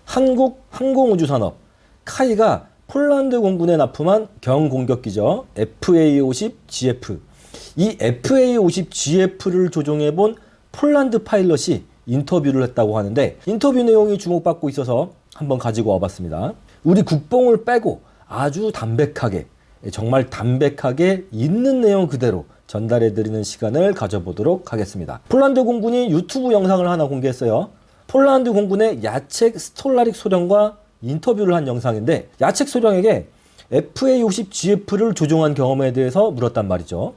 한국항공우주산업 카이가 폴란드 공군에 납품한 경공격기죠. FA-50GF. 이 FA-50GF를 조종해본 폴란드 파일럿이 인터뷰를 했다고 하는데, 인터뷰 내용이 주목받고 있어서 한번 가지고 와봤습니다. 우리 국뽕을 빼고 아주 담백하게, 정말 담백하게 있는 내용 그대로 전달해드리는 시간을 가져보도록 하겠습니다. 폴란드 공군이 유튜브 영상을 하나 공개했어요. 폴란드 공군의 야책 스톨라릭 소령과 인터뷰를 한 영상인데, 야책 소령에게 FA-50GF를 조종한 경험에 대해서 물었단 말이죠.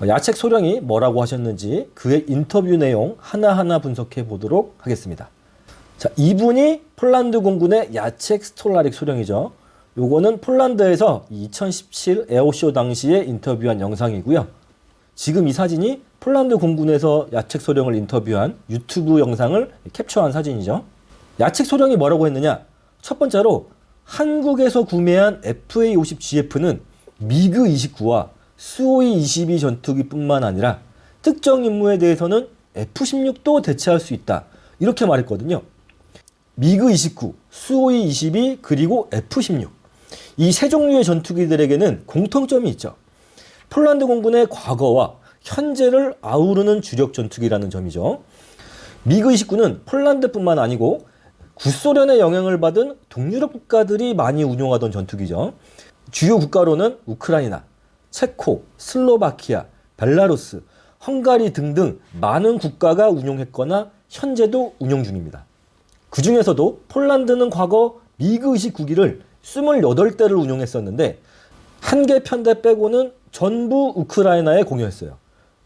야책 소령이 뭐라고 하셨는지 그의 인터뷰 내용 하나하나 분석해 보도록 하겠습니다. 자, 이분이 폴란드 공군의 야책 스톨라릭 소령이죠. 요거는 폴란드에서 2017 에어쇼 당시에 인터뷰한 영상이고요. 지금 이 사진이 폴란드 공군에서 야책 소령을 인터뷰한 유튜브 영상을 캡처한 사진이죠. 야책 소령이 뭐라고 했느냐? 첫 번째로 한국에서 구매한 FA-50GF는 미그-29와 수호이-22 전투기뿐만 아니라 특정 임무에 대해서는 F-16도 대체할 수 있다. 이렇게 말했거든요. 미그-29, 수호이-22, 그리고 F-16. 이 세 종류의 전투기들에게는 공통점이 있죠. 폴란드 공군의 과거와 현재를 아우르는 주력 전투기라는 점이죠. 미그-29는 폴란드뿐만 아니고 구소련의 영향을 받은 동유럽 국가들이 많이 운용하던 전투기죠. 주요 국가로는 우크라이나, 체코, 슬로바키아, 벨라루스, 헝가리 등등 많은 국가가 운용했거나 현재도 운용 중입니다. 그 중에서도 폴란드는 과거 미그-29기를 28대를 운용했었는데, 한 개 편대 빼고는 전부 우크라이나에 공여했어요.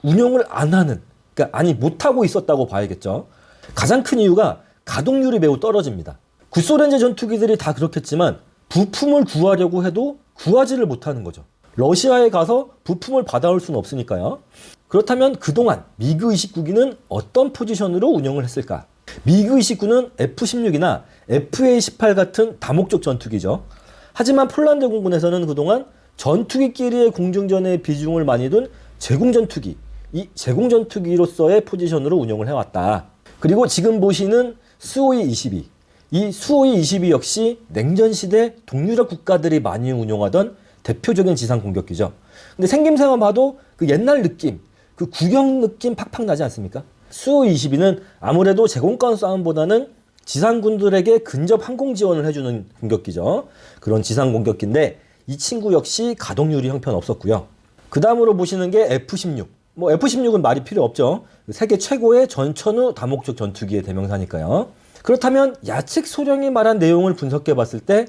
운용을 안 하는, 그러니까 못하고 있었다고 봐야겠죠. 가장 큰 이유가 가동률이 매우 떨어집니다. 구소련제 전투기들이 다 그렇겠지만 부품을 구하려고 해도 구하지를 못하는 거죠. 러시아에 가서 부품을 받아올 수는 없으니까요. 그렇다면 그동안 미그-29기는 어떤 포지션으로 운영을 했을까? 미그-29는 F-16이나 FA-18 같은 다목적 전투기죠. 하지만 폴란드 공군에서는 그동안 전투기끼리의 공중전에 비중을 많이 둔 제공전투기, 이 제공전투기로서의 포지션으로 운영을 해왔다. 그리고 지금 보시는 수호이-22, 이 수호이-22 역시 냉전시대 동유럽 국가들이 많이 운용하던 대표적인 지상 공격기죠. 근데 생김새만 봐도 그 옛날 느낌, 그 구경 느낌 팍팍 나지 않습니까? 수호이-22는 아무래도 제공권 싸움보다는 지상군들에게 근접 항공 지원을 해주는 공격기죠. 그런 지상 공격기인데 이 친구 역시 가동률이 형편없었고요. 그 다음으로 보시는 게 F-16. F-16은 말이 필요 없죠. 세계 최고의 전천후 다목적 전투기의 대명사니까요. 그렇다면 야책 소령이 말한 내용을 분석해 봤을 때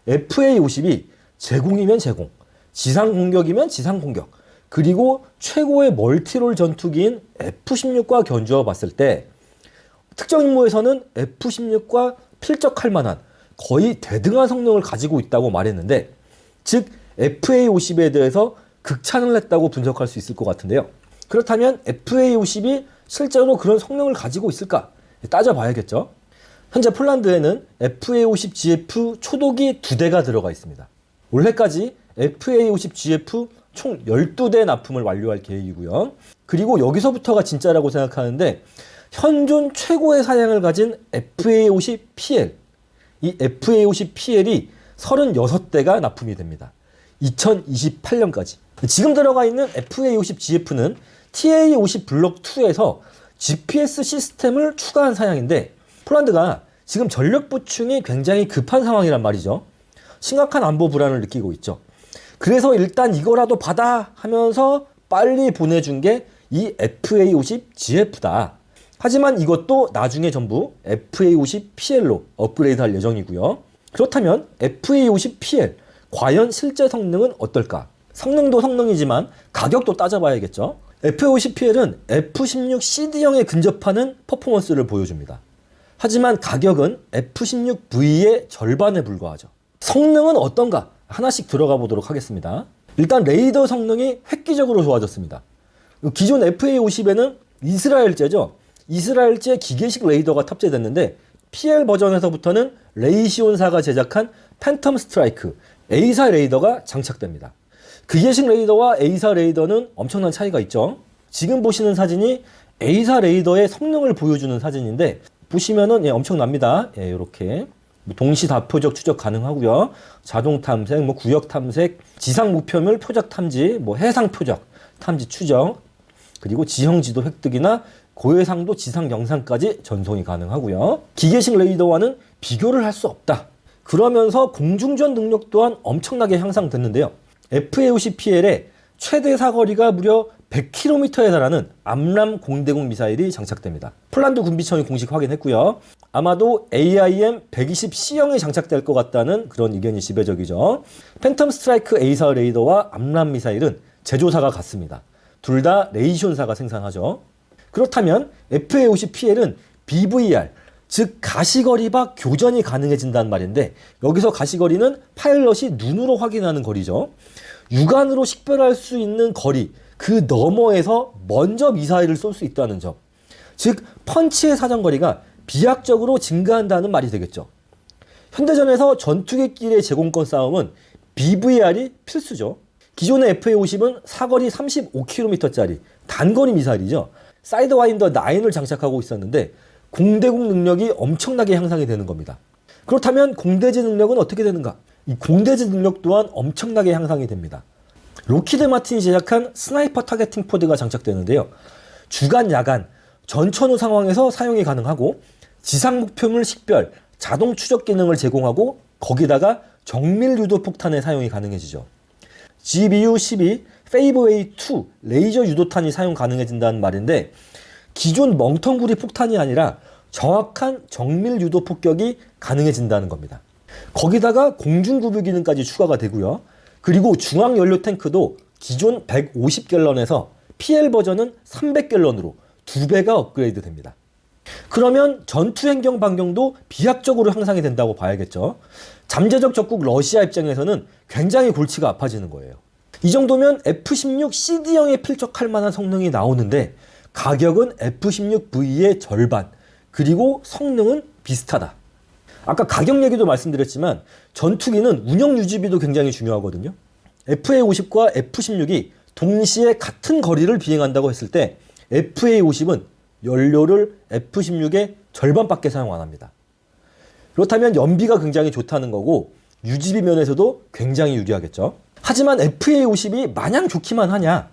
FA-50이 제공이면 제공, 지상 공격이면 지상 공격, 그리고 최고의 멀티롤 전투기인 F-16과 견주어 봤을 때 특정 임무에서는 F-16과 필적할 만한 거의 대등한 성능을 가지고 있다고 말했는데, 즉 FA-50에 대해서 극찬을 했다고 분석할 수 있을 것 같은데요. 그렇다면 FA-50이 실제로 그런 성능을 가지고 있을까? 따져봐야겠죠. 현재 폴란드에는 FA-50GF 초도기 2대가 들어가 있습니다. 올해까지 FA-50GF 총 12대 납품을 완료할 계획이고요. 그리고 여기서부터가 진짜라고 생각하는데, 현존 최고의 사양을 가진 FA-50PL, 이 FA-50PL이 36대가 납품이 됩니다. 2028년까지. 지금 들어가 있는 FA-50GF는 TA-50 블록 2에서 GPS 시스템을 추가한 사양인데, 폴란드가 지금 전력 보충이 굉장히 급한 상황이란 말이죠. 심각한 안보 불안을 느끼고 있죠. 그래서 일단 이거라도 받아 하면서 빨리 보내준 게 이 FA-50GF다. 하지만 이것도 나중에 전부 FA-50PL로 업그레이드 할 예정이고요. 그렇다면 FA-50PL 과연 실제 성능은 어떨까? 성능도 성능이지만 가격도 따져봐야겠죠. FA-50PL은 F-16CD형에 근접하는 퍼포먼스를 보여줍니다. 하지만 가격은 F-16V의 절반에 불과하죠. 성능은 어떤가? 하나씩 들어가 보도록 하겠습니다. 일단 레이더 성능이 획기적으로 좋아졌습니다. 기존 FA-50에는 이스라엘제죠. 이스라엘제 기계식 레이더가 탑재됐는데, PL 버전에서부터는 레이시온사가 제작한 팬텀 스트라이크 A사 레이더가 장착됩니다. 기계식 레이더와 A사 레이더는 엄청난 차이가 있죠. 지금 보시는 사진이 A사 레이더의 성능을 보여주는 사진인데, 보시면은 엄청납니다. 이렇게 동시 다표적 추적 가능하고요. 자동 탐색, 구역 탐색, 지상 목표물 표적 탐지, 해상 표적 탐지 추적, 그리고 지형 지도 획득이나 고해상도 지상 영상까지 전송이 가능하고요. 기계식 레이더와는 비교를 할 수 없다. 그러면서 공중전 능력 또한 엄청나게 향상됐는데요. FA-50PL에 최대 사거리가 무려 100km에 달하는 암람 공대공 미사일이 장착됩니다. 폴란드 군비청이 공식 확인했고요. 아마도 AIM-120C형이 장착될 것 같다는 그런 의견이 지배적이죠. 팬텀 스트라이크 A사 레이더와 암람 미사일은 제조사가 같습니다. 둘 다 레이션사가 생산하죠. 그렇다면 FA-50PL은 BVR, 즉 가시거리 밖 교전이 가능해진다는 말인데, 여기서 가시거리는 파일럿이 눈으로 확인하는 거리죠. 육안으로 식별할 수 있는 거리, 그 너머에서 먼저 미사일을 쏠 수 있다는 점. 즉 펀치의 사정거리가 비약적으로 증가한다는 말이 되겠죠. 현대전에서 전투기끼리의 제공권 싸움은 BVR이 필수죠. 기존의 FA-50은 사거리 35km짜리 단거리 미사일이죠. 사이드와인더 9을 장착하고 있었는데 공대공 능력이 엄청나게 향상이 되는 겁니다. 그렇다면 공대지 능력은 어떻게 되는가? 이 공대지 능력 또한 엄청나게 향상이 됩니다. 로키드 마틴이 제작한 스나이퍼 타겟팅 포드가 장착되는데요. 주간, 야간, 전천후 상황에서 사용이 가능하고 지상 목표물 식별, 자동 추적 기능을 제공하고 거기다가 정밀 유도 폭탄의 사용이 가능해지죠. GBU-12 페이브웨이2 레이저 유도탄이 사용 가능해진다는 말인데, 기존 멍텅구리 폭탄이 아니라 정확한 정밀 유도 폭격이 가능해진다는 겁니다. 거기다가 공중구비 기능까지 추가가 되고요. 그리고 중앙 연료 탱크도 기존 150갤런에서 PL 버전은 300갤런으로 2배가 업그레이드 됩니다. 그러면 전투 행경 반경도 비약적으로 향상이 된다고 봐야겠죠. 잠재적 적국 러시아 입장에서는 굉장히 골치가 아파지는 거예요. 이 정도면 F-16CD형에 필적할 만한 성능이 나오는데 가격은 F-16V의 절반, 그리고 성능은 비슷하다. 아까 가격 얘기도 말씀드렸지만 전투기는 운영 유지비도 굉장히 중요하거든요. FA-50과 F-16이 동시에 같은 거리를 비행한다고 했을 때 FA-50은 연료를 F-16의 절반밖에 사용 안 합니다. 그렇다면 연비가 굉장히 좋다는 거고 유지비 면에서도 굉장히 유리하겠죠. 하지만 FA-50이 마냥 좋기만 하냐?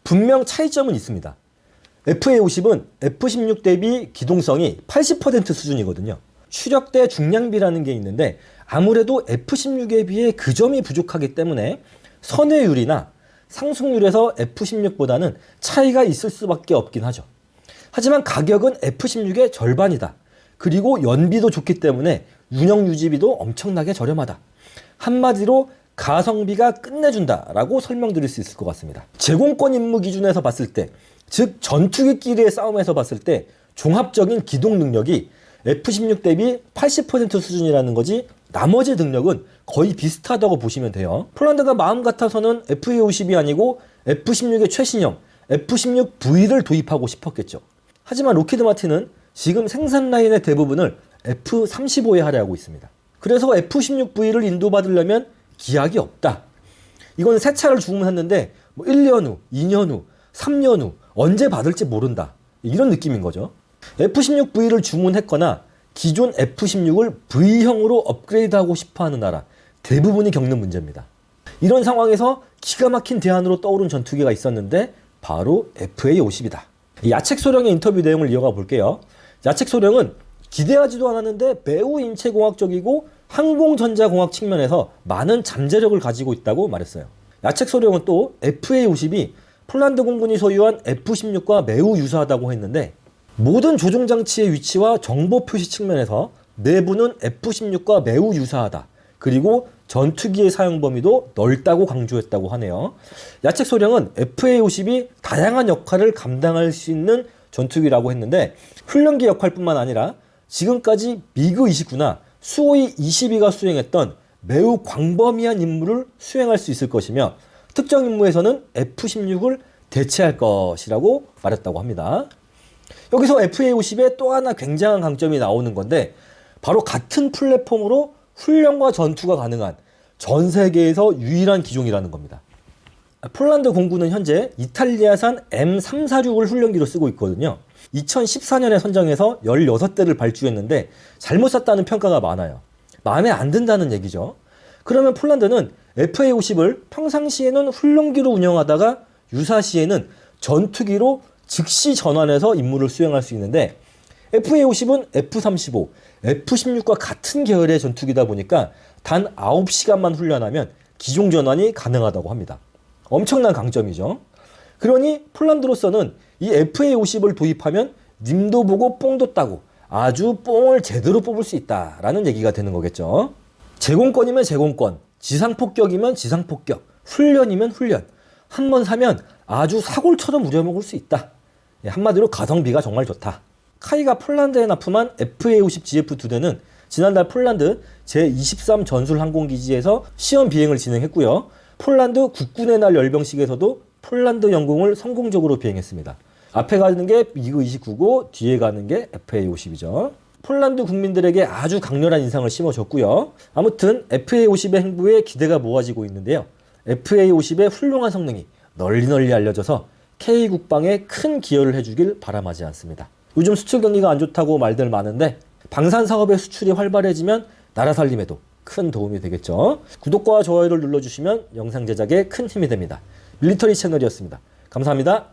분명 차이점은 있습니다. FA-50은 F-16 대비 기동성이 80% 수준이거든요. 추력대 중량비라는 게 있는데 아무래도 F-16에 비해 그 점이 부족하기 때문에 선회율이나 상승률에서 F-16보다는 차이가 있을 수밖에 없긴 하죠. 하지만 가격은 F-16의 절반이다. 그리고 연비도 좋기 때문에 운영 유지비도 엄청나게 저렴하다. 한마디로 가성비가 끝내준다라고 설명드릴 수 있을 것 같습니다. 제공권 임무 기준에서 봤을 때, 즉 전투기끼리의 싸움에서 봤을 때 종합적인 기동 능력이 F-16 대비 80% 수준이라는 거지 나머지 능력은 거의 비슷하다고 보시면 돼요. 폴란드가 마음 같아서는 FA-50이 아니고 F-16의 최신형 F-16V를 도입하고 싶었겠죠. 하지만 로키드 마틴은 지금 생산 라인의 대부분을 F-35에 할애하고 있습니다. 그래서 F-16V를 인도받으려면 기약이 없다. 이건 새 차를 주문했는데 1년 후, 2년 후, 3년 후 언제 받을지 모른다. 이런 느낌인 거죠. F-16V를 주문했거나 기존 F-16을 V형으로 업그레이드하고 싶어하는 나라 대부분이 겪는 문제입니다. 이런 상황에서 기가 막힌 대안으로 떠오른 전투기가 있었는데 바로 FA-50이다. 야책 소령의 인터뷰 내용을 이어가 볼게요. 야책 소령은 기대하지도 않았는데 매우 인체공학적이고 항공전자공학 측면에서 많은 잠재력을 가지고 있다고 말했어요. 야책 소령은 또 FA-50이 폴란드 공군이 소유한 F-16과 매우 유사하다고 했는데 모든 조종장치의 위치와 정보 표시 측면에서 내부는 F-16과 매우 유사하다. 그리고 전투기의 사용 범위도 넓다고 강조했다고 하네요. 야책 소령은 FA-50이 다양한 역할을 감당할 수 있는 전투기라고 했는데 훈련기 역할뿐만 아니라 지금까지 미그-29나 수호이-22가 수행했던 매우 광범위한 임무를 수행할 수 있을 것이며 특정 임무에서는 F-16을 대체할 것이라고 말했다고 합니다. 여기서 FA-50의 또 하나 굉장한 강점이 나오는 건데 바로 같은 플랫폼으로 훈련과 전투가 가능한 전 세계에서 유일한 기종이라는 겁니다. 폴란드 공군은 현재 이탈리아산 M346을 훈련기로 쓰고 있거든요. 2014년에 선정해서 16대를 발주했는데 잘못 샀다는 평가가 많아요. 마음에 안 든다는 얘기죠. 그러면 폴란드는 FA-50을 평상시에는 훈련기로 운영하다가 유사시에는 전투기로 즉시 전환해서 임무를 수행할 수 있는데 FA-50은 F-35, F-16과 같은 계열의 전투기다 보니까 단 9시간만 훈련하면 기종 전환이 가능하다고 합니다. 엄청난 강점이죠. 그러니 폴란드로서는 이 FA-50을 도입하면 님도 보고 뽕도 따고 아주 뽕을 제대로 뽑을 수 있다라는 얘기가 되는 거겠죠. 제공권이면 제공권, 지상폭격이면 지상폭격, 훈련이면 훈련. 한 번 사면 아주 사골처럼 우려먹을 수 있다. 한마디로 가성비가 정말 좋다. 카이가 폴란드에 납품한 FA-50GF 2대는 지난달 폴란드 제23 전술항공기지에서 시험 비행을 진행했고요. 폴란드 국군의 날 열병식에서도 폴란드 영공을 성공적으로 비행했습니다. 앞에 가는 게 미그 29고 뒤에 가는 게 FA-50이죠. 폴란드 국민들에게 아주 강렬한 인상을 심어줬고요. 아무튼 FA-50의 행보에 기대가 모아지고 있는데요. FA-50의 훌륭한 성능이 널리 알려져서 K국방에 큰 기여를 해주길 바람하지 않습니다. 요즘 수출 경기가 안 좋다고 말들 많은데 방산 사업의 수출이 활발해지면 나라 살림에도 큰 도움이 되겠죠. 구독과 좋아요를 눌러주시면 영상 제작에 큰 힘이 됩니다. 밀리터리 채널이었습니다. 감사합니다.